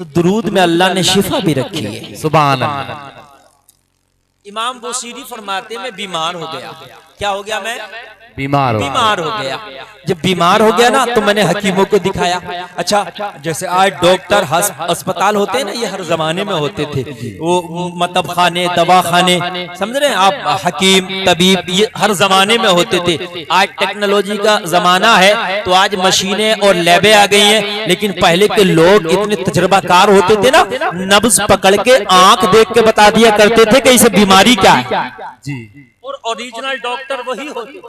तो दुरूद में अल्लाह ने शिफा भी रखी है। सुभान अल्लाह। इमाम बुसीरी फरमाते मैं बीमार हो गया। क्या हो गया? मैं बीमार हो गया। जब बीमार हो गया ना तो मैंने हकीमों को दिखाया। अच्छा, जैसे आज डॉक्टर अस्पताल होते हैं ना, ये हर जमाने में होते थे, वो मतलब खाने, दवा खाने, समझ रहे हैं आप, हकीम तबीब, ये हर जमाने में होते थे। आज टेक्नोलॉजी का जमाना है तो आज मशीनें और लैबें आ गई हैं, लेकिन पहले के लोग इतने तजुर्बाकार होते थे ना, नब्ज पकड़ के आंख देख के बता दिया करते थे कि इसे बीमारी क्या है जी। और ओरिजिनल डॉक्टर वही होते,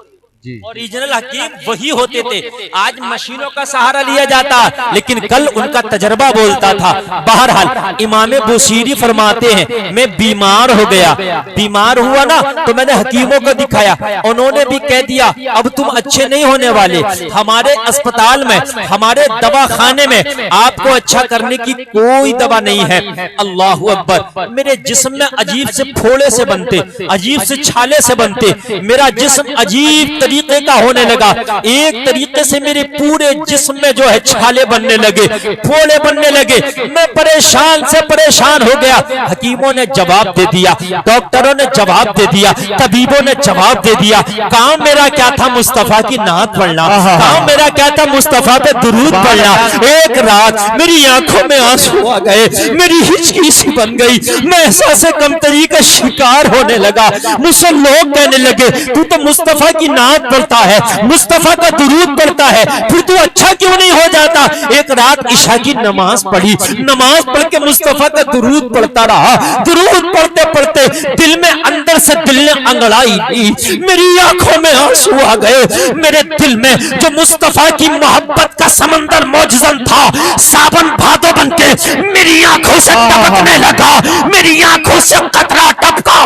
ओरिजिनल हकीम वही होते थे। आज मशीनों का सहारा लिया जाता, लेकिन कल उनका तजर्बा बोलता था। बहरहाल इमाम बुसीरी फरमाते हैं मैं बीमार हो गया। बीमार हुआ ना तो मैंने हकीमों को दिखाया, उन्होंने भी कह दिया अब तुम अच्छे नहीं होने वाले, हमारे अस्पताल में, हमारे दवाखाने में आपको अच्छा करने की कोई दवा नहीं है। अल्लाहु अकबर। मेरे जिस्म में अजीब से फोड़े से बनते, अजीब से छाले से बनते, मेरा जिस्म अजीब तरीके का होने लगा। एक तरीके से मेरे पूरे जिस्म में जो है छाले बनने लगे, फोड़े बनने लगे। मैं परेशान से परेशान हो गया। हकीमों ने जवाब दे दिया, डॉक्टरों ने जवाब दे दिया, तबीबों ने जवाब दे दिया। काम मेरा क्या था? मुस्तफा की नात पढ़ना। काम मेरा क्या था? मुस्तफा पे दुरूद पढ़ना। एक रात मेरी आंखों में आंसू आ गए, मेरी हिचकी सी बन गई, मैं एहसास कमतरी का शिकार होने लगा। मुझसे लोग कहने लगे तू तो मुस्तफा की नात पढ़ता है, मुस्तफा का दुरूद पढ़ता है, फिर तू अच्छा क्यों नहीं हो जाता? एक रात इशा की नमाज पढ़ी, नमाज पढ़ के मुस्तफा का दुरूद पढ़ता रहा। दुरूद पढ़ते पढ़ते दिल में, अंदर से दिल ने अंगड़ाई दी, मेरी आंखों में आंसू आ गए। मेरे दिल में जो मुस्तफा की मोहब्बत का समंदर मौजूद था, सावन भादो बन के मेरी आंखों से टपकने लगा, मेरी आंखों से कतरा टपका।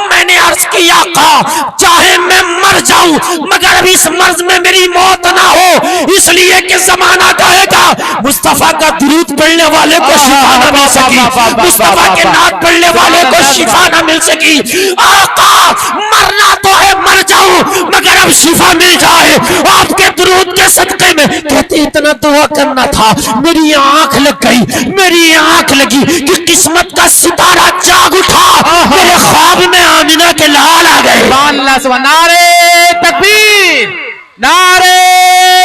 मैंने अर्ज किया चाहे मैं मर जाऊं मगर अब इस मर्ज में मेरी मौत ना हो, इसलिए कि जमाना कहेगा मुस्तफा का दुरूद पढ़ने वाले को शिफा न मिल सकी, मुस्तफा के नात पढ़ने वाले को शिफा न मिल सकी। आका मरना तो है, मर जाऊं मगर अब शिफा मिल जाए आपके दुरूद के सदके में। कहते इतना दुआ करना था, मेरी आंख लग गई, मेरी आंख लगी कि किस्मत का सितारा जाग उठा। मेरे ख्वाब में आमिना के लाल आ गए। नारे तकबीर, नारे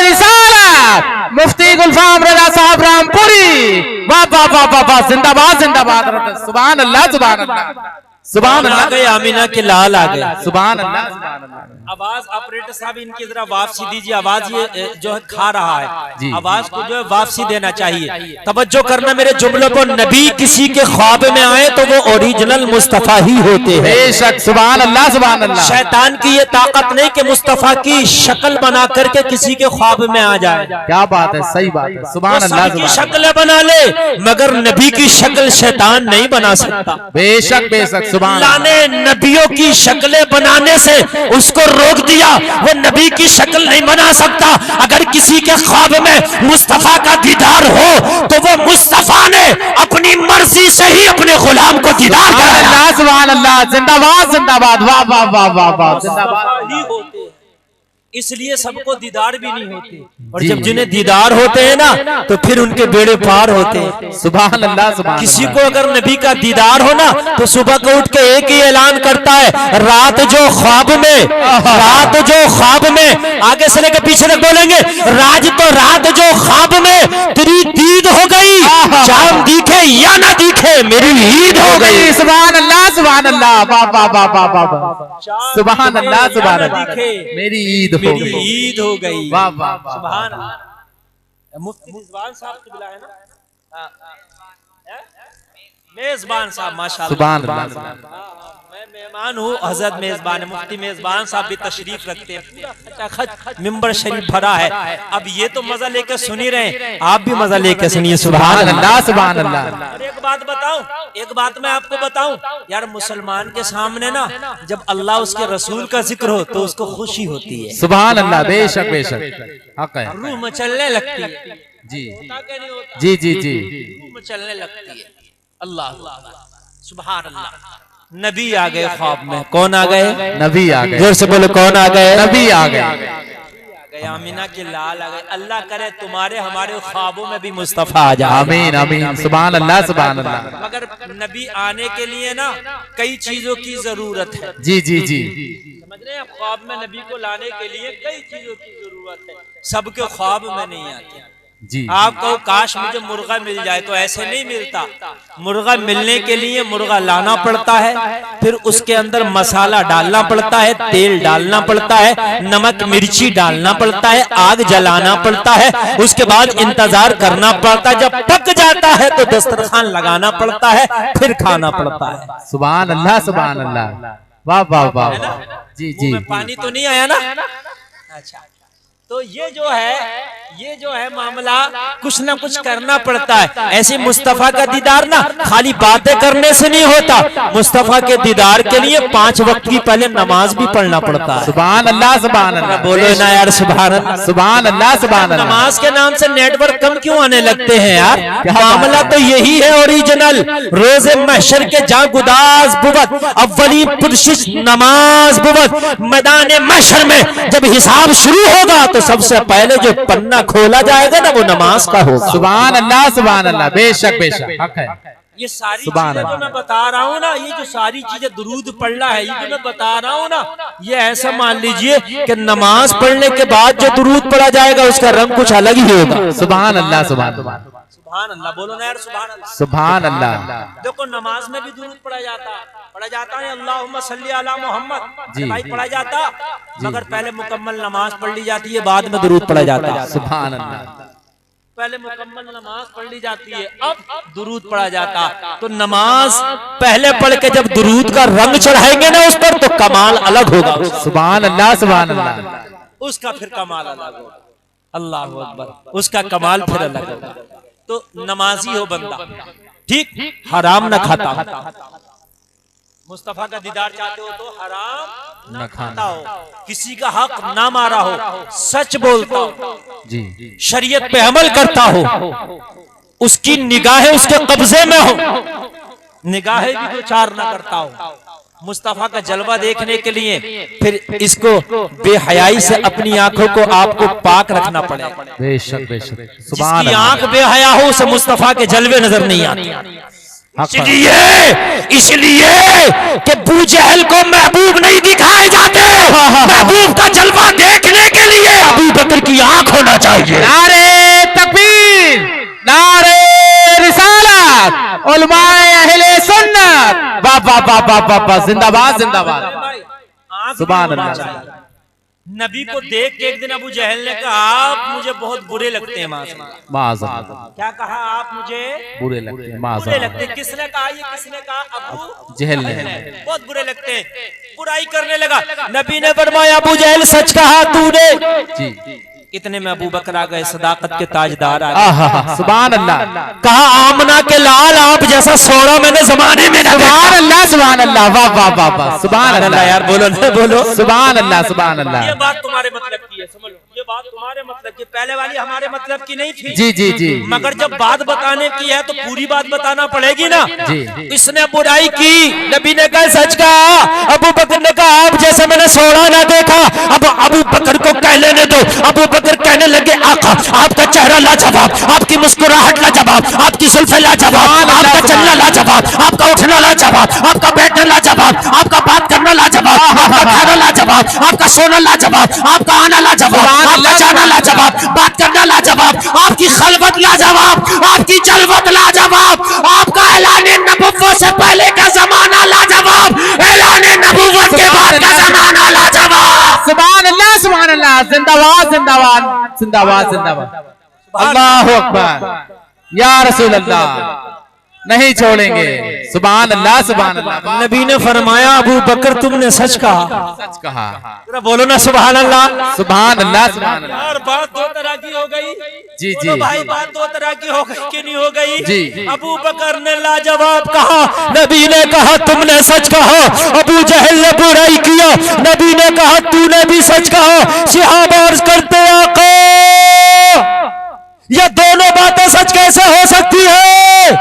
रिसालत, मुफ्ती गुलफाम रजा साहब रामपुरी, वाह वाह वाह वाह वाह, जिंदाबाद जिंदाबाद, सुभान अल्लाह सुभान अल्लाह सुभान अल्लाह। गए आमिना के लाल आ गए, सुभान अल्लाह सुभान अल्लाह। आवाज ऑपरेटर साहब इनकी जरा वापसी दीजिए, आवाज ये जो है खा रहा है, आवाज को जो है वापसी देना चाहिए। तवज्जो करना मेरे जुमलों को। नबी किसी के ख्वाब में आए तो वो ओरिजिनल मुस्तफा ही होते हैं, बेशक, सुभान अल्लाह सुभान अल्लाह। शैतान की ये ताकत नहीं कि मुस्तफा की शक्ल बना करके किसी के ख्वाब में आ जाए। क्या बात है, सही बात है, सुभान अल्लाह। की शक्ल बना ले मगर नबी की शक्ल शैतान नहीं बना सकता। बेशक बेशक, अल्लाह ने नबियों की शक्लें बनाने से उसको रोक दिया, वो नबी की शक्ल नहीं बना सकता। अगर किसी के ख्वाब में मुस्तफा का दीदार हो तो वो मुस्तफा ने अपनी मर्जी से ही अपने गुलाम को दीदार कराया। सुभान अल्लाह, जिंदाबाद जिंदाबाद, वाह वाह वाह वाह वाह, जिंदाबाद। इसलिए सबको दीदार भी नहीं होते, और जब जिन्हें दीदार होते हैं ना तो फिर उनके बेड़े पार होते हैं। सुभान अल्लाह सुभान। किसी को अगर नबी का दीदार हो ना तो सुबह को उठ के एक ही ऐलान करता है, रात जो ख्वाब में, रात जो ख्वाब में, आगे से लेकर पीछे तक बोलेंगे, राज तो रात जो ख्वाब में तेरी दीद हो गई, चांद दिखे या ना दिखे मेरी ईद हो गई। सुभान अल्लाह सुभान अल्लाह, वाह वाह वाह वाह वाह, सुभान अल्लाह सुभान अल्लाह, मेरी ईद मेरी ईद हो गई। वाह वाह, सुभान अल्लाह। मुफ्ती मेजबान साहब को बुलाया ना, मेजबान साहब माशाल्लाह, सुभान अल्लाह। मैं मेहमान हूँ, हजरत मेजबान, मुफ्ती मेजबान साहब भी तशरीफ रखते हैं, मिंबर शरीफ भरा है। अब ये तो मजा लेकर सुन ही रहे, आप भी मजा लेकर सुनिए। सुभान अल्लाह सुभान अल्लाह। एक बात बताऊं, एक बात मैं आपको बताऊं यार, मुसलमान के सामने ना जब अल्लाह उसके रसूल का जिक्र हो तो उसको खुशी होती है। सुभान अल्लाह, बेशक बेशक, हक है, रूह मचलने लगती है जी जी जी जी, रूह मचलने लगती है। अल्लाह सुभान अल्लाह। नबी आ गए ख्वाब में। कौन आ गए? नबी आ गए। जोर से बोलो, कौन आ गए? नबी आ गए। आमिना के लाल आ गए। अल्लाह करे तुम्हारे हमारे ख्वाबों में भी मुस्तफा आ जाए। आमीन आमीन, सुभान अल्लाह सुभान अल्लाह। मगर नबी आने के लिए ना कई चीजों की जरूरत है। जी जी जी, समझ रहे हैं? ख्वाब में नबी को लाने के लिए कई चीजों की जरूरत है। सबके ख्वाब में नहीं आते जी। आप कहो काश मुझे मुर्गा मिल जाए, तो ऐसे नहीं मिलता। मुर्गा मिलने के लिए मुर्गा लाना पड़ता है, फिर उसके अंदर मसाला डालना पड़ता है, तेल डालना पड़ता है, नमक मिर्ची डालना पड़ता है, आग जलाना पड़ता है, उसके बाद इंतजार करना पड़ता है। जब पक जाता है तो दस्तरखान लगाना पड़ता है, फिर खाना पड़ता है। सुभान अल्लाह सुभान अल्लाह, वाह वाह वाह। जी जी, पानी तो नहीं आया ना? अच्छा, तो ये जो है मामला, कुछ ना कुछ करना पड़ता है। ऐसे मुस्तफा का दीदार ना खाली बातें करने से नहीं होता। मुस्तफा के दीदार के लिए 5 वक्त की पहले नमाज भी पढ़ना पड़ता है। सुभान अल्लाह सुभान अल्लाह, बोलो ना यार सुभान अल्लाह। सुभान अल्लाह सुभान अल्लाह। नमाज के नाम से नेटवर्क कम क्यों आने लगते हैं यार? मामला तो यही है ओरिजिनल। रोजे महशर के जा गुदास बुवत अव्वली पुरशिश नमाज बुवत। मैदान महशर में जब हिसाब शुरू होगा तो सबसे पहले जो पन्ना खोला जाएगा ना वो नमाज का होगा। सुभान अल्लाह, बेशक बेशक हक है। ये सारी चीजें जो मैं बता रहा हूँ ना, ये जो सारी चीजें दुरूद पढ़ना है, ये जो मैं बता रहा हूँ ना, ये ऐसा मान लीजिए कि नमाज पढ़ने के बाद जो दुरूद पढ़ा जाएगा उसका रंग कुछ अलग ही होगा। सुभान अल्लाह सुभान अल्लाह, सुभान अल्लाह। बोलो ना यार सुभान अल्लाह। सुभान अल्लाह। देखो नमाज में भी दुरूद पढ़ा जाता है, अल्लाहुम्मा सल्ली अला मोहम्मद भाई पढ़ा जाता, मगर पहले मुकम्मल नमाज पढ़ ली जाती है, बाद में दुरूद पढ़ा जाता है। सुभान अल्लाह। पहले मुकम्मल नमाज पढ़ ली जाती है, अब दुरूद पढ़ा जाता। तो नमाज पहले पढ़ के जब दुरूद का रंग चढ़ाएंगे ना उस पर, तो कमाल अलग होगा। सुभान अल्लाह सुभान अल्लाह। उसका फिर कमाल अलग होगा। अल्लाह अकबर, उसका कमाल फिर अलग होगा। तो नमाजी हो बंदा, ठीक, हराम न खाता। मुस्तफा का दीदार चाहते हो तो हराम न खाता हो, किसी का हक ना मारा हो, सच बोलता हो जी, शरीयत पे अमल करता हो, उसकी निगाहें उसके कब्जे में हो, निगाहें भी दो चार ना करता हो। मुस्तफा का जलवा देखने के लिए फिर इसको बेहयाई से अपनी आंखों को आपको पाक रखना पड़ेगा। बेशक बेशक। जिसकी आंख बेहया हो उसे मुस्तफा के जलवे नजर नहीं आते। इसलिए कि अबू जहल को महबूब नहीं दिखाए जाते, महबूब का जलवा देखने के लिए अबू बकर की आंख होना चाहिए। नारे तकबीर, नारे रिसालत, उलमाए अहले सुन्नत, वाह वाह वाह वाह वाह, जिंदाबाद जिंदाबाद। सुभान अल्लाह। नबी को देख के एक दिन अबू जहल ने कहा आप मुझे बहुत बुरे लगते हैं। माज़अल्लाह। क्या कहा? आप मुझे बुरे लगते हैं, बुरे लगते हैं। किसने कहा? ये किसने कहा? अबू जहल ने। बहुत बुरे लगते हैं, बुराई करने लगा। नबी ने फरमाया अबू जहल सच कहा तूने। जी। इतने में अबू बकर आ गए, सदाकत के ताजदार आ गए। सुभान अल्लाह। कहा आमना के लाल आप जैसा सोना मैंने जमाने में ना देखा। सुभान अल्लाह सुभान अल्लाह, वाह वाह वाह वाह, सुभान अल्लाह। यार बोलो ना, बोलो सुभान अल्लाह सुभान अल्लाह। ये बात तुम्हारे मतलब की है, समझ लो, ये बात तुम्हारे मतलब की, पहले वाली हमारे मतलब की नहीं थी। जी जी जी। मगर जब बात बताने की है तो पूरी बात बताना पड़ेगी ना। जी। इसने बुराई की, नबी ने कहा सच कहा। अबू बकर ने कहा आप जैसे मैंने सोना ना देखा। अब अबू बकर को कह लेने दो। अबू बकर कहने लगे आका आपका चेहरा लाजवाब, आपकी मुस्कुराहट लाजवाब, आपकी जुल्फे लाजवाब, आपका चलना लाजवाब, आपका उठना लाजवाब, आपका बैठना लाजवाब, आपका बात करना लाजवाब, आपका खाना लाजवाब, आपका सोना लाजवाब, आपका आना लाजवाब, आपका जाना लाजवाब, बात करना लाजवाब, आपकी खलवत लाजवाब, आपकी जलवत लाजवाब, आपका ऐलान नबुव्वत से पहले का जमाना लाजवाब, ऐलान नबुव्वत के बाद का जमाना लाजवाब। सुभान अल्लाह सुभान अल्लाह, जिंदाबाद जिंदाबाद जिंदाबाद जिंदाबाद। अल्लाहु अकबर। या रसूल अल्लाह नहीं छोड़ेंगे। सुभान अल्लाह सुभान अल्लाह। नबी ने फरमाया अबू बकर तुमने सच कहा। सच कहा। बोलो ना सुभान अल्लाह। सुभान अल्लाह सुभान अल्लाह। यार बात दो तरह की हो गई। जी जी भाई बात दो तरह की हो गई कि नहीं हो गई? जी। अबू बकर ने लाजवाब कहा, नबी ने कहा तुमने सच कहा। अबू जहल ने बुराई किया, नबी ने कहा तूने भी सच कहा। सहाबा अर्ज करते आका ये दोनों बातें सच कैसे हो सकती है?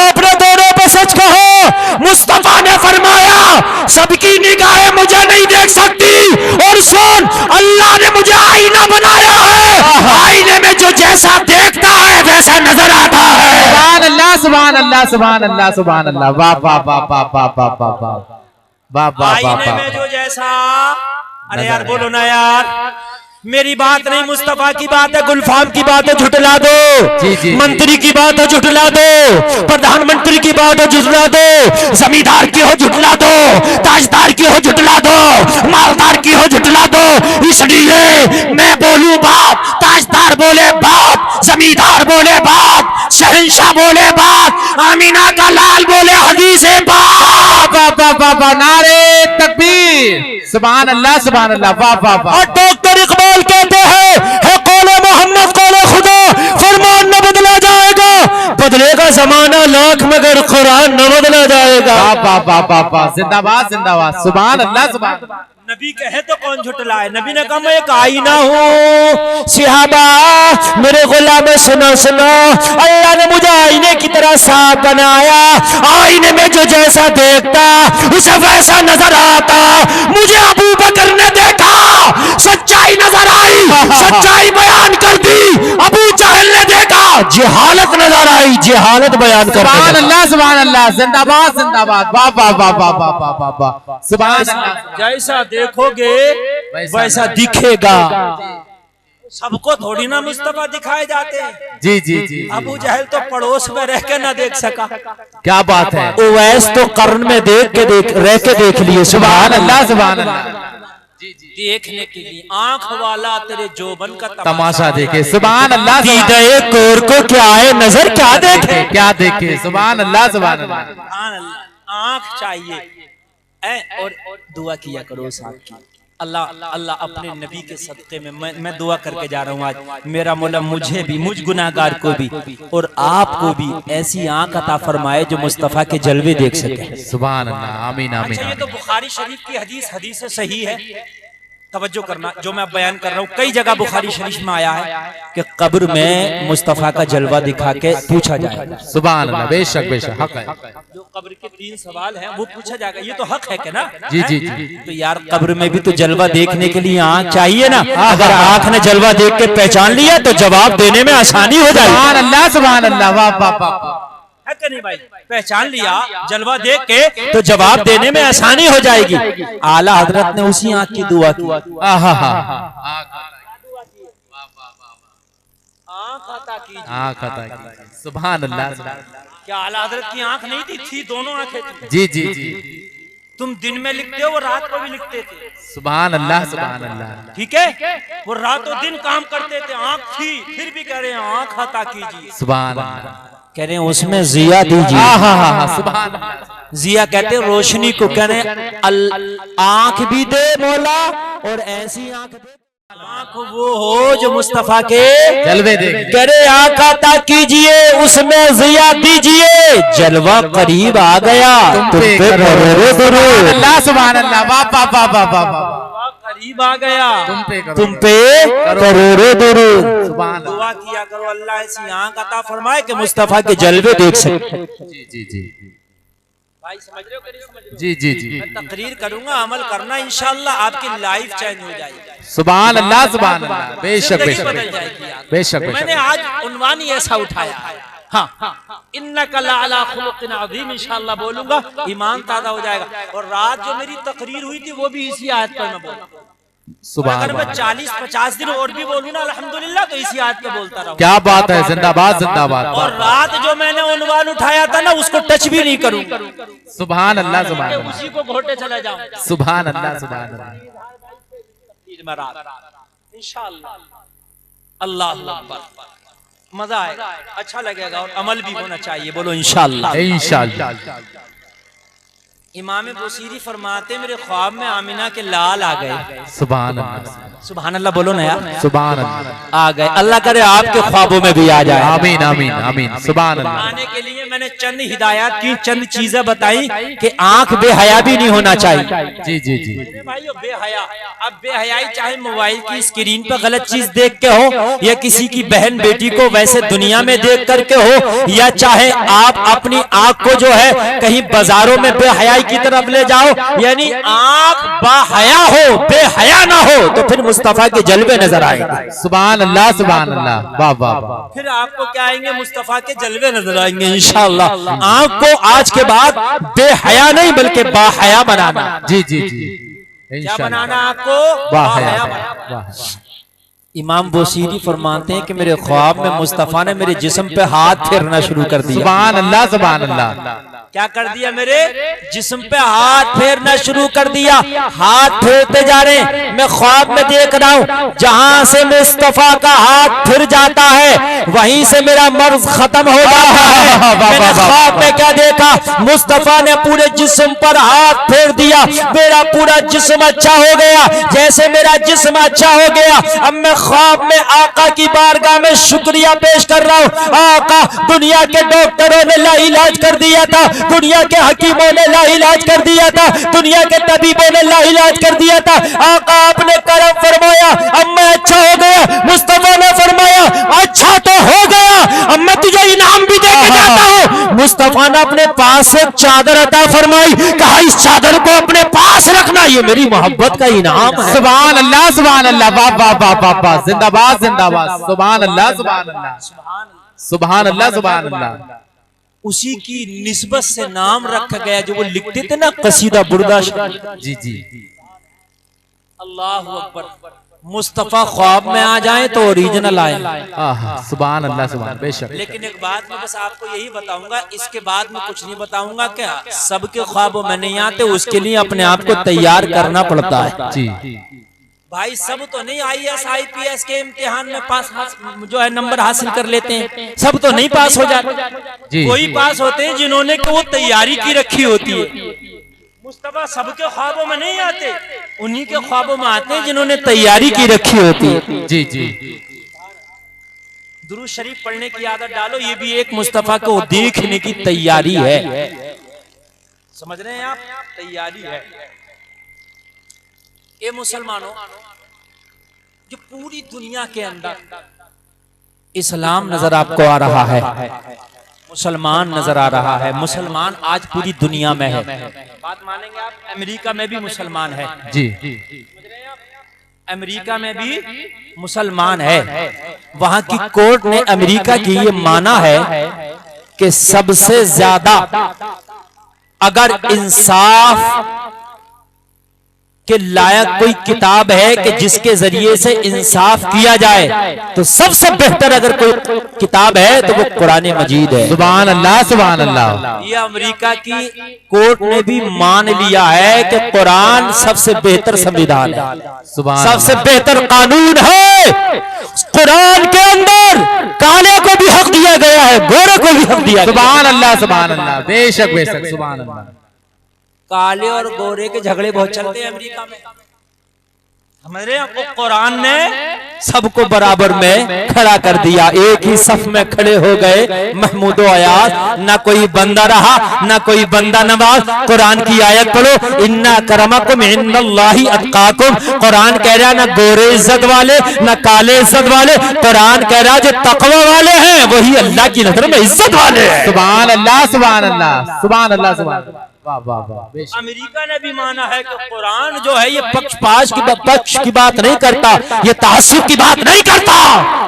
आपने दोनों पे सच कहा। मुस्तफा ने फरमाया सबकी निगाहें मुझे नहीं देख सकती, और सुन अल्लाह ने मुझे आईना बनाया अल्लाह सुभान अल्लाह सुभान अल्लाह। वाह वाह वाह वाह वाह वाह वाह वाह वाह वाह आईने में जो जैसा, अरे यार बोलो ना यार, मेरी बात नहीं, मुस्तफा की बात है, गुलफाम की बात है, झुटला दो। जी, जी, मंत्री की बात है, झुटला दो। प्रधानमंत्री की बात है, झुटला दो। जमींदार की हो, झुटला दो। ताजदार की हो, झुटला दो। मालदार की हो, झुटला दो। इसलिए मैं बोलूं बात, ताजदार बोले बात, जमींदार बोले बात, शहंशाह बोले बात, आमीना का लाल बोले हदीस बात। नारे तकबीर, सुभान अल्लाह सुभान अल्लाह। वाह वाह वाह। और डॉक्टर इकबाल कहते हैं, है कौले मोहम्मद कौले खुदा, फरमान न बदला जाएगा, बदलेगा जमाना लाख मगर कुरान न बदला जाएगा। वाह वाह वाह वाह वाह। जिंदाबाद जिंदाबाद। सुभान अल्लाह सुभान। नबी कहे तो कौन झुटलाए? नबी ने कहा मैं एक आईना हूँ। सिहाबा मेरे गुलाम सुनो सुनो, अल्लाह ने मुझे आईने की तरह साफ बनाया। आईने में जो जैसा देखता उसे वैसा नजर आता। मुझे अबू बकर ने देखा, सच्चाई नजर आई, सच्चाई बयान कर दी। अबू जहल ने देखा, जहालत नजर आई, जहालत बयान कर दी। सुभान अल्लाह सुभान अल्लाह। जिंदाबाद जिंदाबाद। वाह वाह वाह वाह वाह वाह वाह वाह। सुभान अल्लाह। जैसा देखोगे वैसा दिखेगा। सबको थोड़ी ना मुस्तफा दिखाए जाते हैं। जी जी जी। अबू जहल तो पड़ोस में रह के ना देख सका। क्या बात है। उवैस तो कर्न में रह के देख लिए। सुभान अल्लाह सुभान अल्लाह। देखने के लिए आंख वाला तेरे जोबन का तमाशा देखे। सुभान अल्लाह। दीदाए कोर को क्या है नजर, क्या देखे क्या देखे। सुभान अल्लाह सुभान अल्लाह। आंख चाहिए और दुआ किया करो साहब की। अल्लाह अल्लाह अपने नबी के सदक़े में मैं दुआ करके जा रहा हूँ आज, मेरा मौला मुझे भी, मुझ गुनाहगार को भी और आपको भी ऐसी आंख अता फरमाए जो मुस्तफ़ा के जलवे देख सके। सुभान अल्लाह। आमीन आमीन। अच्छा, ये तो बुखारी शरीफ की हदीस सही है। तवज्जो करना, जो मैं बयान कर रहा हूँ कई जगह बुखारी शरीफ में आया है कि कब्र में मुस्तफा का जलवा दिखा के पूछा जाएगा। सुभान अल्लाह। बेशक बेशक हक है। जो कब्र के 3 सवाल हैं वो पूछा जाएगा, ये तो हक है क्या ना? जी जी जी। तो यार कब्र में भी तो जलवा देखने के लिए आँख चाहिए ना। अगर आँख ने जलवा देख के पहचान लिया तो जवाब देने में आसानी हो जाएगी। सुभान अल्लाह सुभान अल्लाह। वाह वाह वाह। है कि नहीं भाई? पहचान लिया जलवा देख के तो जवाब देने में आसानी हो जाएगी। आला हजरत ने उसी आंख की दुआ की। आंख अता कीजिए, आंख अता कीजिए। सुभान अल्लाह। क्या आला हजरत की आंख नहीं थी? दोनों आंखें थी। जी जी जी। तुम दिन में लिखते हो, वो रात को भी लिखते थे। सुभान अल्लाह सुभान अल्लाह। ठीक है, वो रातों दिन काम करते थे, आंख थी, फिर भी कह रहे हैं आंख अता कीजिए। सुभान अल्लाह। कह रहे हैं उसमें जिया दीजिए। सुभान। जिया कहते हैं रोशनी को, कह रहे हैं आंख भी दे मौला और ऐसी आंख दे। आंख वो हो जो मुस्तफा के जलवे दे। कह रहे आंख अता कीजिए, उसमें जिया दीजिए, जलवा करीब आ गया तुम पे सुभान अल्लाह सुभान अल्लाह। वाह वाह वाह वाह वाह। करीब आ गया तुम पे करोड़ों दुरूद। सुभान। दुआ किया करो अल्लाह ऐसी आंख अता फरमाए कि मुस्तफा के जलवे देख सके। जी जी जी। भाई समझ रहे हो कि नहीं समझ रहे हो? जी जी जी। मैं तकरीर करूंगा, अमल करना, इंशाअल्लाह आपकी लाइफ चेंज हो जाएगी। सुभान अल्लाह सुभान अल्लाह। बेशक जिंदगी बेशक बदल जाएगी यार। बेशक। मैंने आज उन्वान ही ऐसा उठाया है, हाँ, इन्नका लअला खुलुक़िन अज़ीम, इंशाअल्लाह बोलूंगा, ईमान ताज़ा हो जाएगा। और रात जो मेरी तकरीर हुई थी वो भी इसी आयत पर मैं बोला। अगर मैं 40-50 दिन और भी बोलूं ना अल्हम्दुलिल्लाह तो इसी आयत पे बोलता रहूं। क्या बात है। जिंदाबाद जिंदाबाद। और रात जो मैंने उन्वान उठाया था ना उसको टच भी नहीं करूंगा। सुभान अल्लाह सुभान अल्लाह। उसी को घोटे चला जाऊं। सुभान अल्लाह सुभान अल्लाह। इंशाअल्लाह। अल्लाह अकबर। मजा आएगा, अच्छा लगेगा और अमल भी होना चाहिए। बोलो इंशाअल्लाह। इंशाअल्लाह। इमाम बुसीरी फरमाते मेरे ख्वाब में आमिना के लाल आ गए। सुभान अल्लाह। सुभान अल्लाह बोलो ना यार। सुभान अल्लाह। आ गए, अल्लाह करे आपके ख्वाबों में भी आ जाए। आमीन आमीन आमीन। सुभान अल्लाह। आने के लिए मैंने चंद हिदायत की, चंद चीजें बताई कि आंख बेहया भी नहीं होना चाहिए। जी जी जी। भाइयों बेहया, अब बेहयाई चाहे मोबाइल की स्क्रीन पर गलत चीज देख के हो, या किसी की बहन बेटी को वैसे दुनिया में देख करके हो, या चाहे आप अपनी आंख को जो है कहीं बाजारों में बेहयाई की तरफ ले जाओ, यानी आंख बाहया हो, बेहया ना हो, तो फिर मुस्तफा के जलवे नजर आएंगे। सुभान अल्लाह, सुभान अल्लाह, वाह वाह वाह। फिर आपको क्या आएंगे? मुस्तफा के जलवे नजर आएंगे इंशाअल्लाह। आंख को आज के बाद बेहया नहीं बल्कि बाहया बनाना। जी जी जी, क्या बनाना आपको? बाहया। इमाम बोसीरी फरमाते हैं कि मेरे ख्वाब में मुस्तफा ने मेरे जिस्म पे हाथ फेरना शुरू कर दिया। सुभान अल्लाह, सुभान अल्लाह। क्या कर दिया? मेरे जिस्म पे हाथ फेरना शुरू कर दिया। हाथ फेरते जा रहे हैं, मैं ख्वाब में देख रहा हूँ जहां से मुस्तफा का हाथ फिर जाता है वहीं से मेरा मर्ज खत्म हो जाता है। मैंने ख्वाब में क्या देखा? मुस्तफा ने पूरे जिस्म पर हाथ फेर दिया, मेरा पूरा जिस्म अच्छा हो गया। जैसे मेरा जिस्म अच्छा हो गया, अब मैं ख्वाब में आका की बारगाह में शुक्रिया पेश कर रहा हूँ। आका, दुनिया के डॉक्टरों ने लाइलाज कर दिया था, दुनिया के हकीमों ने लाइलाज कर दिया था, दुनिया के तबीबों ने लाइलाज कर दिया था। आका आपने करम फरमाया, अब मैं अच्छा हो गया। मुस्तफा ने फरमाया अच्छा तो हो गया, अब मैं तुझे इनाम भी दे के जाता हूँ। मुस्तफा ने अपने पास एक चादर अता फरमाई, कहा इस चादर को अपने पास रखना, ये मेरी मोहब्बत का इनाम है। सुभान अल्लाह, सुभान अल्लाह, वाह वाह वाह वाह वाह, जिंदाबाद जिंदाबाद, सुभान अल्लाह, सुभान अल्लाह, सुभान अल्लाह, सुभान अल्लाह। उसी की निस्बत से नाम रखा गया जो वो लिखते थे ना कसीदा बुर्दा। जी जी, अल्लाह अकबर। मुस्तफा ख्वाब में आ जाए तो ओरिजिनल आए। सुभान अल्लाह, सुभान। बेशक। लेकिन एक बात मैं बस आपको यही बताऊंगा, इसके बाद में कुछ नहीं बताऊंगा। क्या सबके ख्वाबों में नहीं आते, उसके लिए अपने आप को तैयार करना पड़ता है। जी भाई, सब तो नहीं IAS IPS के इम्तिहान में पास जो है नंबर हासिल कर लेते हैं, सब तो नहीं पास हो जाते। कोई पास होते हैं जिन्होंने वो तैयारी की रखी होती है। मुस्तफा सबके ख्वाबों में नहीं आते, उन्हीं के ख्वाबों में आते हैं जिन्होंने तैयारी की रखी होती है। जी जी, दुरूद शरीफ पढ़ने की आदत डालो, ये भी एक मुस्तफा को देखने की तैयारी है। समझ रहे हैं आप? तैयारी है। ये मुसलमानों, जो पूरी दुनिया के अंदर इस्लाम नजर आपको आ रहा है, मुसलमान नजर आ रहा है। मुसलमान आज पूरी दुनिया में है। बात मानेंगे आप? अमेरिका में भी मुसलमान है। जी, अमेरिका में भी मुसलमान है। वहां की कोर्ट ने अमेरिका की ये माना है कि सबसे ज्यादा अगर इंसाफ के लायक कोई किताब है कि जिसके जरिए से इंसाफ किया जाए, तो सबसे बेहतर अगर कोई किताब है तो वो कुरान मजीद है। सुभान अल्लाह, सुभान अल्लाह। ये अमेरिका की कोर्ट ने भी मान लिया है कि कुरान सबसे बेहतर संविधान है, सबसे बेहतर कानून है। कुरान के अंदर काले को भी हक दिया गया है, गोरे को भी हक दिया। सुभान अल्लाह, सुभान अल्लाह। बेशक बेशक, सुभान अल्लाह। काले और गोरे के झगड़े बहुत चलते हैं अमेरिका में। हमारे आपको कुरान ने सबको बराबर में खड़ा कर दिया, एक ही सफ में खड़े हो गए महमूद अयाज। ना कोई बंदा रहा ना कोई बंदा नवाज। कुरान की आयत पढ़ो, इन्ना करमकुम इन्नल्लाहि अत्काकुम। कुरान कह रहा ना गोरे इज्जत वाले ना काले इज्जत वाले, कुरान कह रहा जो तकवा वाले हैं वही अल्लाह की नजर में इज्जत वाले हैं। सुभान अल्लाह, सुभान अल्लाह, सुभान अल्लाह, सुभान अल्लाह। वाह वाह वाह। अमेरिका ने भी माना है कि कुरान जो है ये पक्ष की बात नहीं करता, ये तासुब की बात नहीं करता,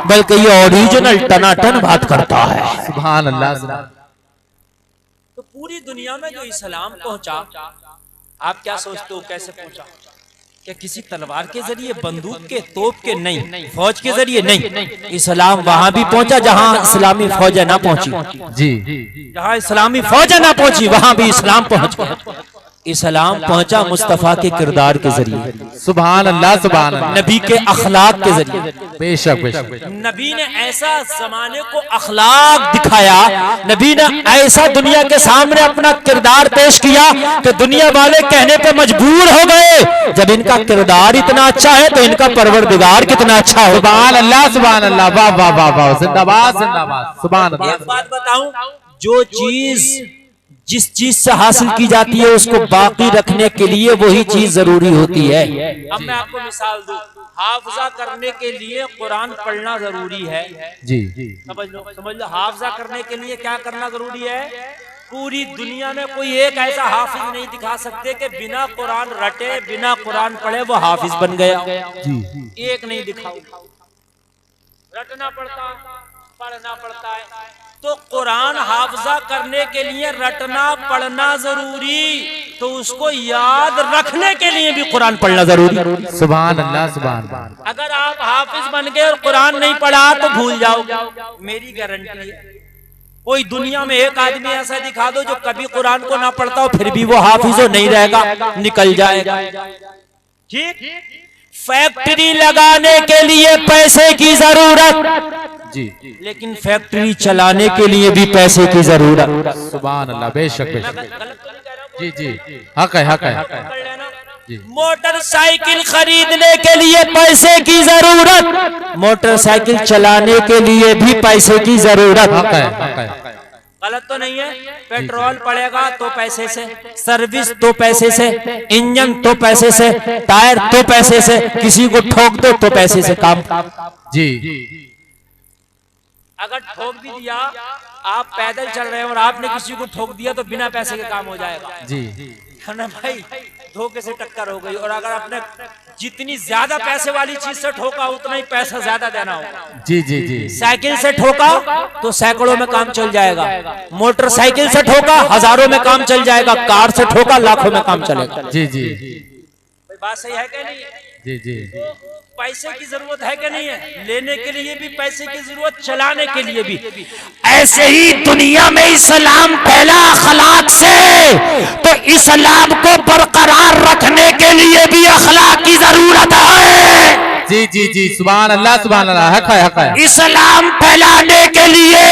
बल्कि ये ओरिजिनल टनाटन बात करता है। सुभान अल्लाह। तो पूरी दुनिया में जो इस्लाम पहुंचा, आप क्या सोचते हो कैसे पहुंचा? क्या किसी तलवार के जरिए, बंदूक के, तोप के? नहीं। फौज के जरिए? नहीं। इस्लाम वहां भी पहुंचा जहां इस्लामी फौजें ना पहुंची। जी, जहां इस्लामी फौजें ना पहुंची वहां भी इस्लाम पहुंच गया। इस्लाम पहुंचा मुस्तफा के किरदार के जरिए। सुभान अल्लाह, सुभान अल्लाह। नबी के अखलाक के जरिए। बेशक बेशक। नबी ने ऐसा जमाने को अखलाक दिखाया, नबी ने ऐसा दुनिया के सामने अपना किरदार पेश किया कि दुनिया वाले कहने पे मजबूर हो गए, जब इनका किरदार इतना अच्छा है तो इनका परवरदिगार कितना अच्छा हो। सुभान अल्लाह, सुभान अल्लाह। वाह वाह वाह वाह, जिंदाबाद जिंदाबाद, सुभान अल्लाह। एक बात बताऊं, जो चीज जिस चीज से हासिल की जाती है उसको बाकी रखने के लिए वही चीज जरूरी होती है। अब मैं आपको मिसाल दूं, हाफजा करने के लिए कुरान पढ़ना जरूरी है। जी, समझ लो। हाफजा करने के लिए क्या करना जरूरी है? पूरी दुनिया में कोई एक ऐसा हाफिज नहीं दिखा सकते कि बिना कुरान रटे बिना कुरान पढ़े वो हाफिज बन गया। एक नहीं दिखाओ। रटना पड़ता है, पढ़ना पड़ता है। तो कुरान हाफजा करने के लिए रटना पढ़ना जरूरी, तो उसको याद रखने के लिए भी कुरान पढ़ना जरूरी। सुभान अल्लाह, सुभान अल्लाह। अगर आप हाफिज बन गए और कुरान नहीं पढ़ा तो भूल जाओगे, मेरी गारंटी है। कोई दुनिया में एक आदमी ऐसा दिखा दो जो कभी कुरान को ना पढ़ता हो, फिर भी वो हाफिज हो नहीं रहेगा, निकल जाएगा। ठीक। फैक्ट्री लगाने के लिए पैसे की जरूरत जी, लेकिन फैक्ट्री चलाने के लिए भी पैसे की जरूरत। सुभान अल्लाह, बेशक बेशक। जी जी, हक है, हक है। मोटरसाइकिल खरीदने के लिए पैसे की जरूरत, मोटरसाइकिल चलाने के लिए भी पैसे की जरूरत। हक है, हक है। गलत तो नहीं है। पेट्रोल पड़ेगा तो पैसे से, सर्विस तो पैसे से, इंजन तो पैसे से, टायर तो पैसे से, किसी को ठोक दो तो पैसे से काम। जी। अगर ठोक भी दिया, आप पैदल चल रहे हैं और आपने किसी को ठोक दिया तो बिना पैसे के काम हो जाएगा। जी, है ना भाई, धोखे से टक्कर हो गई। और अगर आपने जितनी ज्यादा पैसे वाली चीज से ठोका उतना ही पैसा ज्यादा देना होगा। जी जी जी। साइकिल से ठोका तो सैकड़ों में काम चल जाएगा, मोटरसाइकिल से ठोका हजारों में काम चल जाएगा, कार से ठोका लाखों में काम चलेगा। जी जी। बात सही है क्या नहीं है? जी जी। पैसे की जरूरत है कि नहीं है? लेने के लिए भी पैसे की जरूरत, चलाने के लिए भी। ऐसे ही दुनिया में इस्लाम फैला अखलाक से, तो इस्लाम को बरकरार रखने के लिए भी अखलाक की जरूरत है। जी जी जी, सुभान अल्लाह, सुभान अल्लाह, हक है, हक है। इस्लाम फैलाने के लिए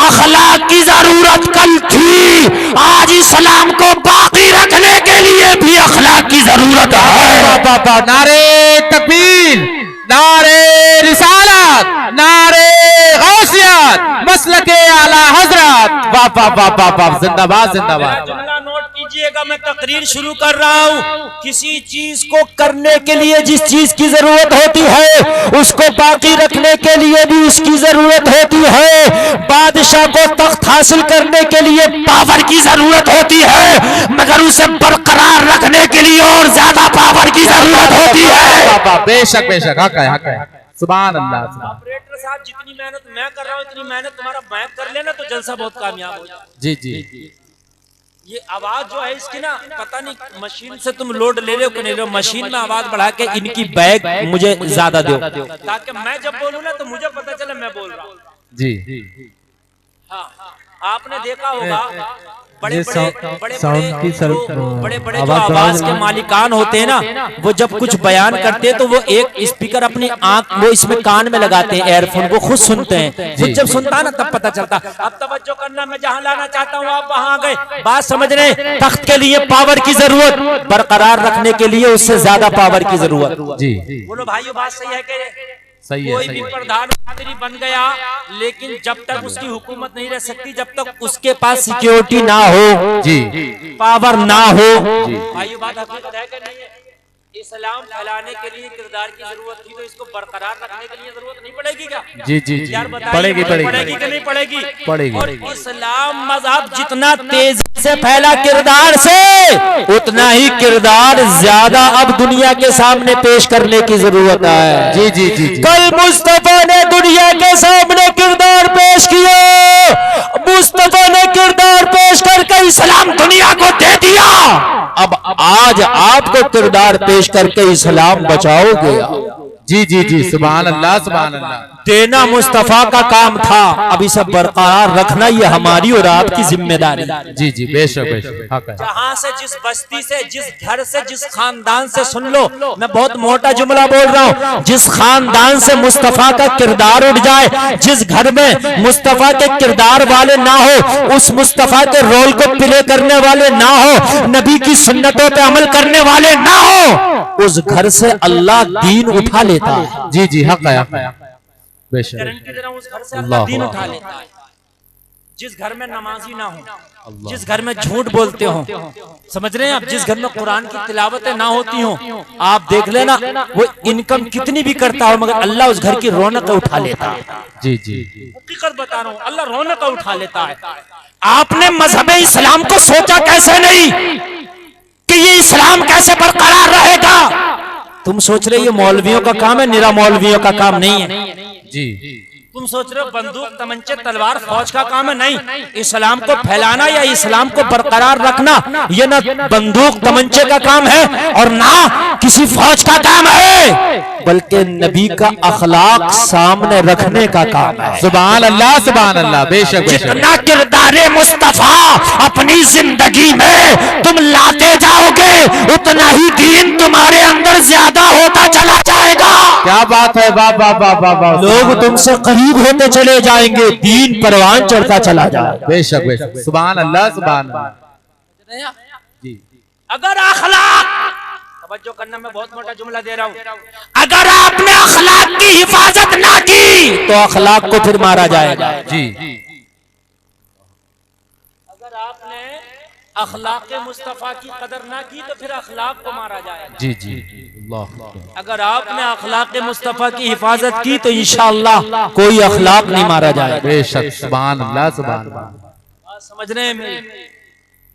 अखलाक की जरूरत कल थी, आज इस्लाम को बाकी रखने के लिए भी अखलाक की जरूरत है। बाबा, नारे तकबीर, नारे रिसालत, नारे गौसियत, मसलके आला हजरत। बाबा बाबा बाबा, जिंदाबाद जिंदाबाद। जुमला नोट कीजिएगा, मैं तकरीर शुरू कर रहा हूँ। किसी चीज को करने के लिए जिस चीज की जरूरत होती है, उसको बाकी रखने के लिए भी उसकी जरूरत होती है। बादशाह को तख्त हासिल करने के लिए पावर की जरूरत होती है, मगर उसे बरकरार रखने के लिए और ज्यादा पावर की जरूरत होती है। बाबा, बेशक बेशक, हक है, हक है। सुभान अल्लाह। ऑपरेटर साहब, जितनी मेहनत मैं कर रहा हूँ इतनी मेहनत तुम्हारा बैक कर लेना तो जलसा बहुत कामयाब हो जाए। जी जी। ये आवाज जो है इसकी ना, पता नहीं मशीन से तुम लोड ले लो कि नहीं लो, मशीन में आवाज बढ़ा के इनकी बैग मुझे ज्यादा दो, ताकि मैं जब बोलूँ ना तो मुझे पता चले मैं बोल रहा हूँ। जी। हाँ, आपने देखा होगा बड़े बड़े जो आवाज के मालिकान होते हैं ना, वो जब कुछ बयान करते हैं तो वो एक स्पीकर अपनी आंख वो इसमें कान में लगाते हैं, एयरफोन को खुद सुनते हैं। खुद जब सुनता है ना तब पता चलता। अब तवज्जो करना, मैं जहां लाना चाहता हूं आप वहां आ गए। बात समझ रहे हैं? तख्त के लिए पावर की जरूरत, बरकरार रखने के लिए उससे ज्यादा पावर की जरूरत। जी। बोलो भाइयों, बात सही है कि सही है? कोई भी प्रधानमंत्री बन गया, लेकिन जब तक उसकी हुकूमत नहीं रह सकती जब तक उसके पास सिक्योरिटी ना हो, जी, पावर ना हो। भाइयों, बात हकीकत है कि नहीं है? इस्लाम फैलाने के लिए किरदार की जरूरत थी, तो इसको बरकरार रखने के लिए जरूरत नहीं पड़ेगी क्या? जी जी जी, यार बताइए, पड़ेगी पड़ेगी कि नहीं पड़ेगी? पड़ेगी। और इस्लाम मजहब जितना तेजी से फैला किरदार से, उतना ही किरदार ज्यादा अब दुनिया के सामने पेश करने की जरूरत है। जी जी जी। कल मुस्तफा ने दुनिया के सामने किरदार पेश किया, मुस्तफा ने किरदार पेश करके इस्लाम दुनिया को दे दिया। अब आज आपको किरदार पेश करके इस्लाम बचाओगे। जी जी जी, सुभान अल्लाह, सुभान अल्लाह। देना मुस्तफा का काम था, अब इसे बरकरार रखना ये हमारी और आपकी जिम्मेदारी। जी जी, बेशक बेशक। जहाँ से, जिस बस्ती से, जिस घर से, जिस खानदान से, सुन लो, मैं बहुत मोटा जुमला बोल रहा हूँ, जिस खानदान से मुस्तफा का किरदार उठ जाए, जिस घर में मुस्तफा के किरदार वाले ना हो, उस मुस्तफा के रोल को प्ले करने वाले ना हो, नबी की सुन्नतों पे अमल करने वाले ना हो, उस घर से अल्लाह दीन उठा लेता है। जी जी, हक है, हक है, बेशक। गारंटी दे रहा हूं, उस घर से अल्लाह दीन उठा लेता है। जिस घर में नमाजी ना हो, जिस घर में झूठ बोलते हो, समझ रहे हैं आप, जिस घर में कुरान की तिलावतें ना होती हो, आप देख लेना वो इनकम कितनी भी करता हो मगर अल्लाह उस घर की रौनक उठा लेता है। जी जी हकीकत बता रहा हूँ, अल्लाह रौनक उठा लेता है। आपने मजहब इस्लाम को सोचा कैसे नहीं कि ये इस्लाम कैसे बरकरार रहेगा? तुम सोच रहे ये मौलवियों का काम है, निरा मौलवियों का काम नहीं है। जी तुम सोच रहे हो बंदूक तमंचे तलवार फौज का काम है, नहीं। इस्लाम को फैलाना या इस्लाम को बरकरार रखना ये ना बंदूक तमंचे का काम है और ना किसी फौज का काम है, बल्कि नबी का अखलाक सामने रखने का काम है। सुभान अल्लाह, सुभान अल्लाह। बेशक जितना किरदारे मुस्तफा अपनी जिंदगी में तुम लाते जाओगे उतना ही दीन तुम्हारे अंदर ज्यादा होता चला जाएगा। क्या बात है, वाह वाह वाह वाह वाह। लोग तुमसे करीब होते चले जाएंगे, दीन परवान चढ़ता चला जाएगा। बेशक बेशक, सुभान अल्लाह, सुभान अल्लाह। जी अगर अखलाक, तवज्जो करना, मैं बहुत मोटा जुमला दे रहा हूँ, अगर आपने अखलाक की हिफाजत ना की तो अखलाक को फिर मारा जाएगा। जी अगर आपने अखलाक मुस्तफा की कदर ना की तो फिर अखलाक को मारा जाएगा। जी जी अल्लाह। अगर आपने अखलाक मुस्तफा की हिफाजत की तो इंशाअल्लाह कोई अखलाक नहीं मारा जाएगा। बेशक, सुभान अल्लाह, सुभान अल्लाह। समझ रहे हैं मेरे?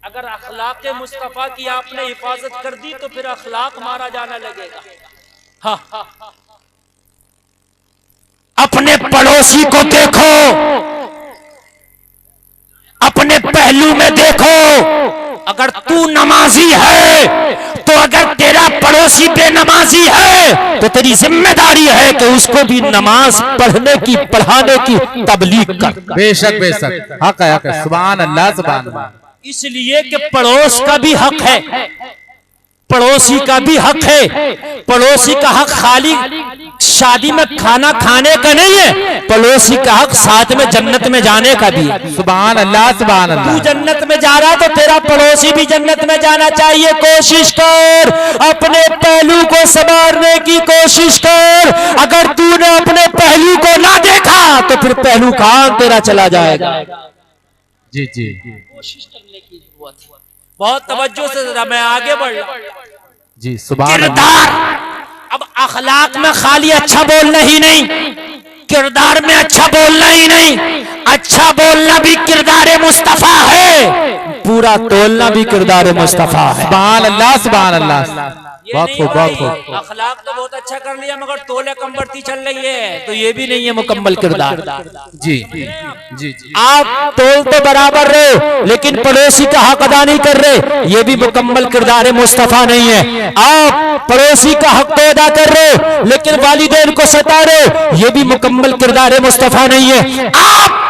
अगर अखलाक मुस्तफा की आपने हिफाजत कर दी तो फिर अखलाक मारा जाने लगेगा। हाँ। अपने पड़ोसी को देखो, अपने पहलू में देखो। अगर तू नमाजी है तो अगर तेरा पड़ोसी बेनमाजी है तो तेरी जिम्मेदारी है कि उसको भी नमाज पढ़ने की, पढ़ाने की तबलीग कर। बेशक बेशक, हक है, हक है। सुभान अल्लाह, सुभान अल्लाह। इसलिए कि पड़ोस का भी हक है, पड़ोसी का भी हक है। पड़ोसी का हक खाली शादी में खाना खाने का नहीं है, पड़ोसी का हक साथ में जन्नत में जाने का भी है। सुभान अल्लाह, सुभान अल्लाह। तू जन्नत में जा रहा तो तेरा पड़ोसी भी जन्नत में जाना चाहिए। कोशिश कर, अपने पहलू को संवारने की कोशिश कर। अगर तूने अपने पहलू को ना देखा तो फिर पहलू कहां तेरा चला जाएगा। जी जी, कोशिश करने की जरूरत है। बहुत तवज्जो से जरा मैं आगे बढ़ रहा हूं। जी सुभान किरदार, अब अखलाक में खाली अच्छा बोलना ही नहीं, किरदार में अच्छा बोलना ही नहीं, अच्छा बोलना भी किरदार मुस्तफा है, पूरा तोलना भी किरदार मुस्तफा है। सुभान अल्लाह, सुभान अल्लाह। बहुत खूब, बहुत खूब। अखलाक तो बहुत अच्छा कर लिया मगर तोले कम बढ़ती चल रही है तो ये भी नहीं है मुकम्मल किरदार। जी जी जी, आप तोल तो बराबर रहे लेकिन पड़ोसी का हक अदा नहीं कर रहे, ये भी मुकम्मल किरदार मुस्तफा नहीं है। आप पड़ोसी का हक तो अदा कर रहे लेकिन वालिदैन को सता रहे, ये भी मुकम्मल किरदार मुस्तफा नहीं है। आप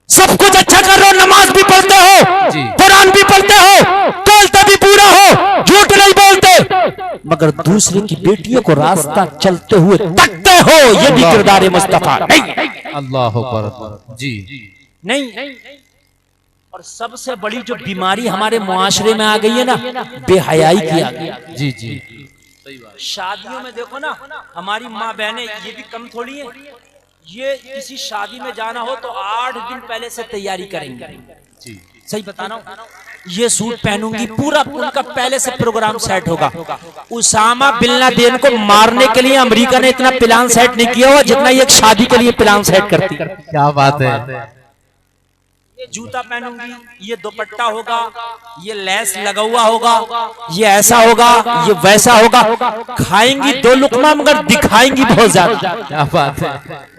सब कुछ अच्छा कर रहे हो, नमाज भी पढ़ते हो, कुरान भी पढ़ते हो, तोलते भी पूरा हो, झूठ नहीं बोलते, मगर दूसरे की बेटियों को रास्ता चलते हुए तकते हो, ये भी किरदार मुस्तफा नहीं। अल्लाह अकबर। जी नहीं। और सबसे बड़ी जो बीमारी हमारे मुआशरे में आ गई है ना, बेहयाई की आ गई। जी जी, शादियों में देखो ना, हमारी माँ बहनें ये भी कम थोड़ी है, ये किसी शादी में जाना हो तो 8 दिन पहले से तैयारी करेंगे। जी सही बता रहा हूँ, ये सूट पहनूंगी, पूरा उनका पहले से प्रोग्राम सेट होगा। उसामा बिन लादेन को मारने के लिए अमेरिका ने इतना प्लान सेट नहीं किया हुआ जितना ये एक शादी के लिए प्लान सेट करती। क्या बात है। ये जूता पहनूंगी, ये दुपट्टा होगा, ये लेस लगा हुआ होगा, ये ऐसा होगा, ये वैसा होगा। खाएंगी 2 लुकमा मगर दिखाएंगी बहुत ज्यादा। क्या बात है,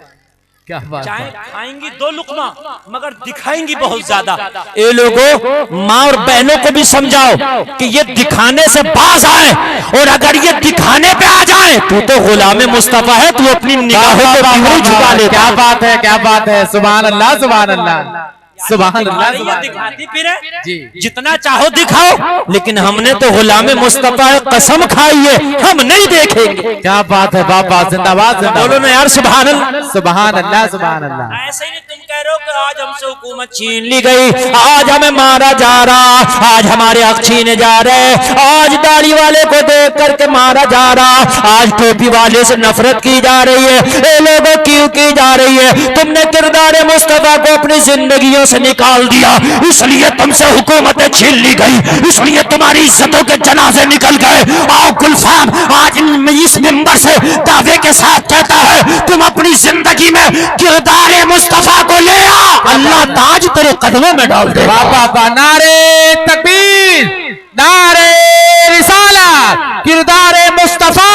क्या बात चाहे है। खाएंगी 2 लुकमा मगर दिखाएंगी बहुत ज्यादा। ये लोगों, माँ और बहनों को भी समझाओ कि ये दिखाने से बाज आए, और अगर ये दिखाने पे आ जाए तो गुलाम मुस्तफा है, तू अपनी निगाहों को झुका ले। क्या बात है, क्या बात है। सुभान अल्लाह, सुभान अल्लाह, सुभान अल्लाह, ये सुभान दिखाती फिर है, जी। जितना चाहो दिखाओ, लेकिन हमने तो गुलाम मुस्तफा है, कसम खाई है हम नहीं देखेंगे। क्या बात है। बाबा जिंदाबाद, बोलो जिंदाबाद। ना यार, सुभान अल्लाह। सुभान अल्लाह, सुभान अल्लाह। ऐसे ही नहीं तुम कह रहे हो कि आज हमसे हुकूमत छीन ली गई, आज हमें मारा जा रहा, आज हमारे हक छीने जा रहे, आज दाढ़ी वाले को देख करके मारा जा रहा, आज टोपी वाले से नफरत की जा रही है, ये लोगों क्यों की जा रही है? तुमने किरदार मुस्तफा को अपनी जिंदगियों से निकाल दिया, इसलिए तुमसे हुकूमतें छीन ली गई, इसलिए तुम्हारी इज्जतों के जनाजे निकल गए। आओ गुलफाम आज इस मिंबर से दावे के साथ कहता है, तुम अपनी जिंदगी में किरदार मुस्तफा को ले आओ, अल्लाह ताज तेरे कदमों में डाल दे। बाबा नारे तकबीर, नारे रिसालत, किरदार मुस्तफा,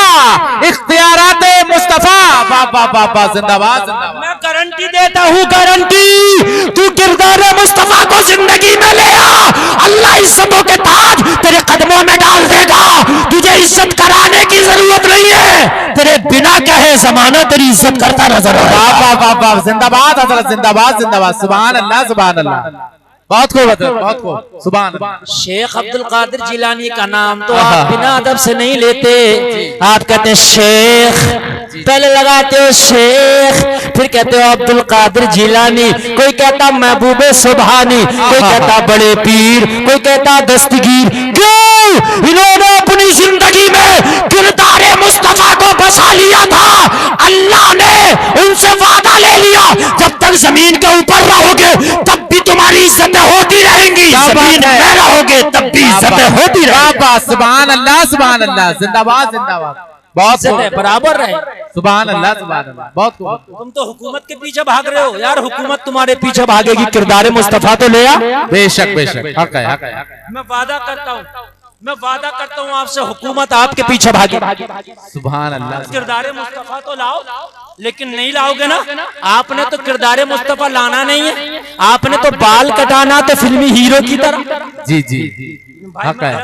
इख्तियारात मुस्तफा, बाबा बाबा जिंदाबाद जिंदाबाद। मैं गारंटी देता हूँ, गारंटी, तू किरदार मुस्तफा को जिंदगी में ले आ, अल्लाह इज्जतों के ताज तेरे कदमों में डाल देगा। तुझे इज्जत कराने की जरूरत नहीं है, तेरे बिना कहे जमाना तेरी इज्जत करता नजर आ रहा है। बाबा बाबा जिंदाबाद हजरत, जिंदाबाद जिंदाबाद, सुभान अल्लाह सुभान अल्लाह। बहुत खूब बहुत खूब, सुभान अल्लाह। शेख अब्दुल कादिर जिलानी का नाम तो आप बिना अदब से नहीं लेते, आप कहते हैं शेख, पहले लगाते हो शेख, फिर कहते हो अब्दुल कादिर जिलानी, कोई कहता महबूबे सुबहानी, कोई कहता बड़े पीर, कोई कहता दस्तगीर। क्यों? इन्होंने अपनी जिंदगी में किरदार मुस्तफा को बसा लिया था, अल्लाह ने उनसे वादा ले लिया, जब तक जमीन के ऊपर रहोगे तब भी तुम्हारी इज्जतें होती रहेंगी, जमीन में रहोगे तब भी इज्जतें होती रहेंगी। सुभान अल्लाह सुभान अल्लाह, जिंदाबाद जिंदाबाद, बहुत बराबर रहे। सुभान अल्लाह सुभान अल्लाह, बहुत खूब। तुम तो हुकूमत के पीछे भाग रहे हो यार, हुकूमत तुम्हारे पीछे भागेगी, किरदार मुस्तफा तो ले आ। बेशक बेशक, हक है हक है। मैं वादा करता हूँ, मैं वादा करता हूँ आपसे, हुकूमत आपके पीछे भागे। सुभान अल्लाह। किरदार मुस्तफा तो लाओ, लेकिन नहीं लाओगे ना, आपने तो किरदार मुस्तफा लाना नहीं है, आपने तो बाल कटाना तो फिल्मी हीरो की तरह। जी जी हक है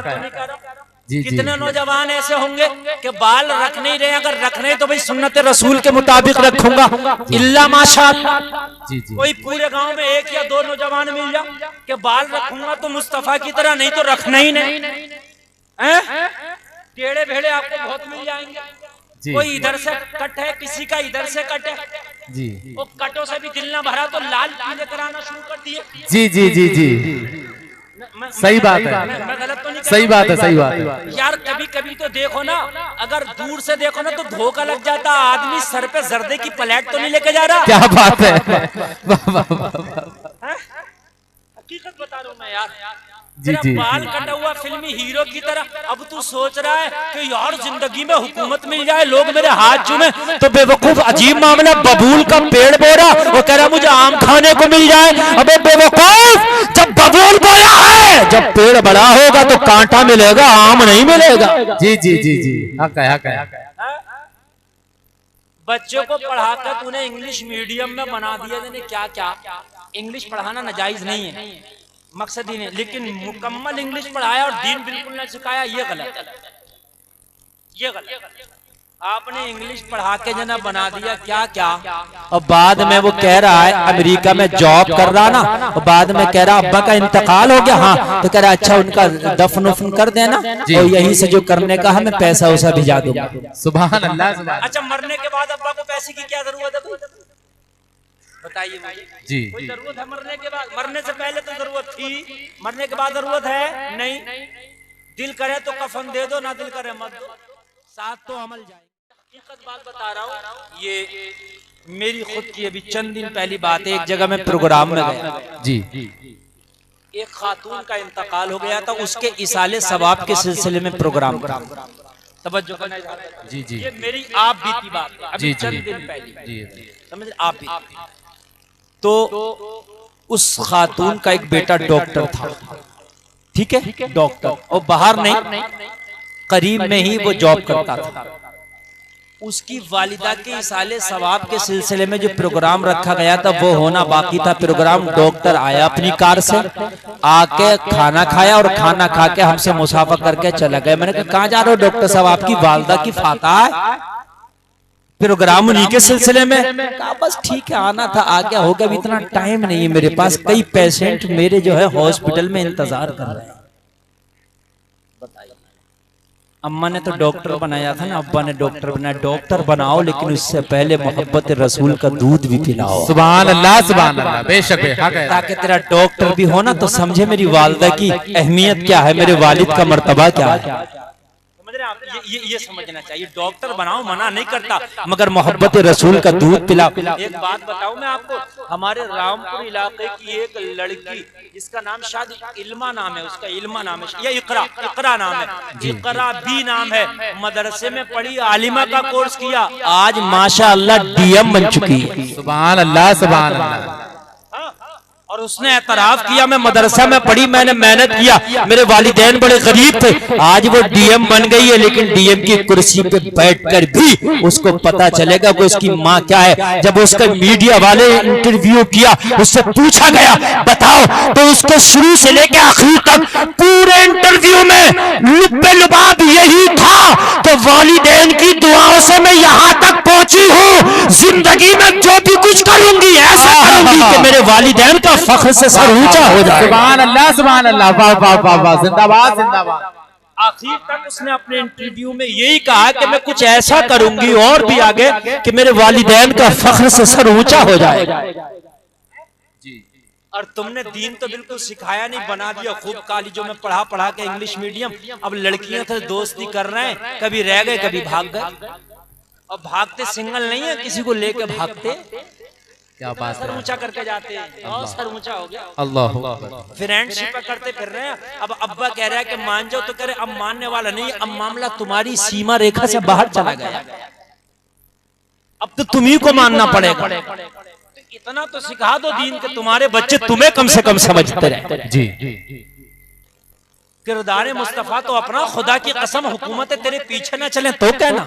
जी। कितने नौजवान ऐसे होंगे कि बाल रख नहीं रहे, अगर रखने तो भाई सुन्नत रसूल के मुताबिक रखूंगा, इल्ला माशा। कोई पूरे गांव में एक या दो नौजवान मिल जाओ कि बाल रखूंगा तो मुस्तफा की तरह, नहीं तो रखना ही नहीं। टेढ़े भेड़े आपको बहुत मिल जाएंगे, कोई इधर से कट है, किसी का इधर से कट है जी, वो कटों से भी दिल ना भरा तो लाल पीले कराना शुरू कर दिए। जी जी जी जी, सही बात है, मैं गलत तो नहीं, सही बात है, सही बात है यार। कभी कभी तो देखो ना, अगर दूर से देखो ना तो धोखा लग जाता, आदमी सर पे जर्दे की प्लेट तो नहीं लेके जा रहा। क्या बात है, हकीकत बता रहा हूँ मैं यार। तेरा बाल कटा हुआ फिल्मी हीरो की तरह, अब तू सोच रहा है कि यार जिंदगी में हुकूमत मिल जाए, लोग मेरे हाथ चूमे, तो बेवकूफ अजीब मामला, बबूल का पेड़ बोरा, वो कह रहा मुझे आम खाने को मिल जाए। अबे बेवकूफ, जब बबूल बोया है, जब पेड़ बड़ा होगा तो कांटा मिलेगा, आम नहीं मिलेगा। जी जी जी जी, हक है हक है। बच्चों को पढ़ाकर तूने इंग्लिश मीडियम में बना दिया, क्या क्या इंग्लिश पढ़ाना नाजायज नहीं है, मकसद ही नहीं, लेकिन मुकम्मल इंग्लिश पढ़ाया और दीन बिल्कुल नहीं सिखाया, ये गलत है, ये गलत। आपने इंग्लिश पढ़ा के जना बना दिया क्या क्या, और बाद में वो कह रहा है अमेरिका में जॉब कर रहा ना, और बाद में कह रहा अब्बा का इंतकाल हो गया, हाँ तो कह रहा अच्छा उनका दफन उफन कर देना, और यहीं से जो करने का है मैं पैसा उसा भिजा दूंगा। सुभान अल्लाह। अच्छा मरने के बाद अब्बा को पैसे की क्या जरूरत है, बताइए मुझे जी। कोई जरूरत है मरने के बाद? मरने से पहले तो जरूरत थी, मरने के बाद जरूरत है नहीं। दिल करे तो कफन दे दो, ना दिल करे मत दो, साथ तो अमल जाए। हकीकत बात बता रहा हूँ, ये मेरी खुद की अभी चंद दिन पहली बात है। एक जगह में प्रोग्राम में गया जी, एक खातून का इंतकाल हो गया था, उसके इसाले सवाब के सिलसिले में प्रोग्राम करा, तवज्जो करना जी जी, ये मेरी आप बीती बात है अभी चंद दिन पहले, समझ आप बीती। तो उस खातून का एक बेटा डॉक्टर था, ठीक है डॉक्टर, और बाहर नहीं करीब में ही वो जॉब करता था। उसकी वालिदा के इसाले सवाब के सिलसिले में जो प्रोग्राम रखा गया था वो होना बाकी था प्रोग्राम। डॉक्टर आया अपनी कार से, आके खाना खाया और खाना खा के हमसे मुसाफा करके चला गया। मैंने कहा कहाँ जा रहे हो डॉक्टर साहब? आपकी वालिदा की फाता है, प्रोग्राम उन्हीं के सिलसिले में। कहा बस ठीक है आना था, आ गया, हो गया, अभी इतना टाइम नहीं है मेरे पास, कई पेशेंट मेरे जो है हॉस्पिटल में इंतजार कर रहे हैं। अम्मा ने तो डॉक्टर बनाया था ना, अब्बा ने डॉक्टर बनाया। डॉक्टर बनाओ लेकिन उससे पहले मोहब्बत रसूल का दूध भी पिलाओ। सुभान अल्लाह, बेशक बेहक है। ताकि तेरा डॉक्टर भी हो ना तो समझे मेरी वालिदा की अहमियत क्या है, मेरे वालिद का मर्तबा क्या है। ये समझना चाहिए। डॉक्टर बनाओ, मना नहीं करता, मगर मोहब्बत रसूल का दूध पिलाओ। एक बात बताऊं मैं आपको, हमारे रामपुर इलाके की एक लड़की जिसका नाम शायद इल्मा नाम है, उसका इल्मा नाम है या इकरा नाम है, इकरा भी नाम है, मदरसे में पढ़ी, आलिमा का कोर्स किया, आज माशाअल्लाह डीएम बन चुकी है। सुभान अल्लाह, सुभान अल्लाह। और उसने एतराफ किया मैं मदरसा में पढ़ी, मैंने मेहनत किया, मेरे वालिदैन बड़े गरीब थे, आज वो डीएम बन गई है। लेकिन डीएम की कुर्सी पे बैठकर भी उसको पता चलेगा कि उसकी माँ क्या है। जब उसका मीडिया वाले इंटरव्यू किया, उससे पूछा गया बताओ, तो उसको शुरू से लेकर आखिर तक पूरे इंटरव्यू में लुब्बे लुबाब यही था कि वालिदैन की दुआओं से मैं यहाँ तक पहुंची हूँ, जिंदगी में जो भी कुछ करूंगी ऐसा करूंगी कि मेरे वालिदैन का फख्र से सर ऊंचा हो जाए। सुभान अल्लाह, सुभान अल्लाह, वाह वाह वाह वाह, जिंदाबाद जिंदाबाद। आखिर तक उसने अपने इंटरव्यू में यही कहा कि मैं कुछ ऐसा करूंगी और भी आगे कि मेरे वालिदैन का फख्र से सर ऊंचा हो जाए। और तुमने दीन तो बिल्कुल सिखाया नहीं, बना दिया खूब कॉलेजों में पढ़ा के इंग्लिश मीडियम। अब लड़कियां तो दोस्ती कर रहे हैं, कभी रह गए कभी भाग गए। और भागते सिंगल नहीं है, किसी को लेके भागते, क्या बात है, सर ऊंचा करके जाते हैं और सर ऊंचा हो गया। अल्लाह, फ्रेंडशिप करते फिर रहे हैं। अब अब्बा कह रहा है कि मान जाओ, तो कह रहे अब मानने वाला नहीं, अब मामला तुम्हारी सीमा रेखा से बाहर चला गया, अब तो तुम्ही को मानना पड़ेगा। तो इतना तो सिखा दो दीन के तुम्हारे बच्चे तुम्हें कम से कम समझते रहे। जी, किरदार मुस्तफा तो अपना, खुदा की कसम हुकूमत तेरे पीछे न चले तो कहना।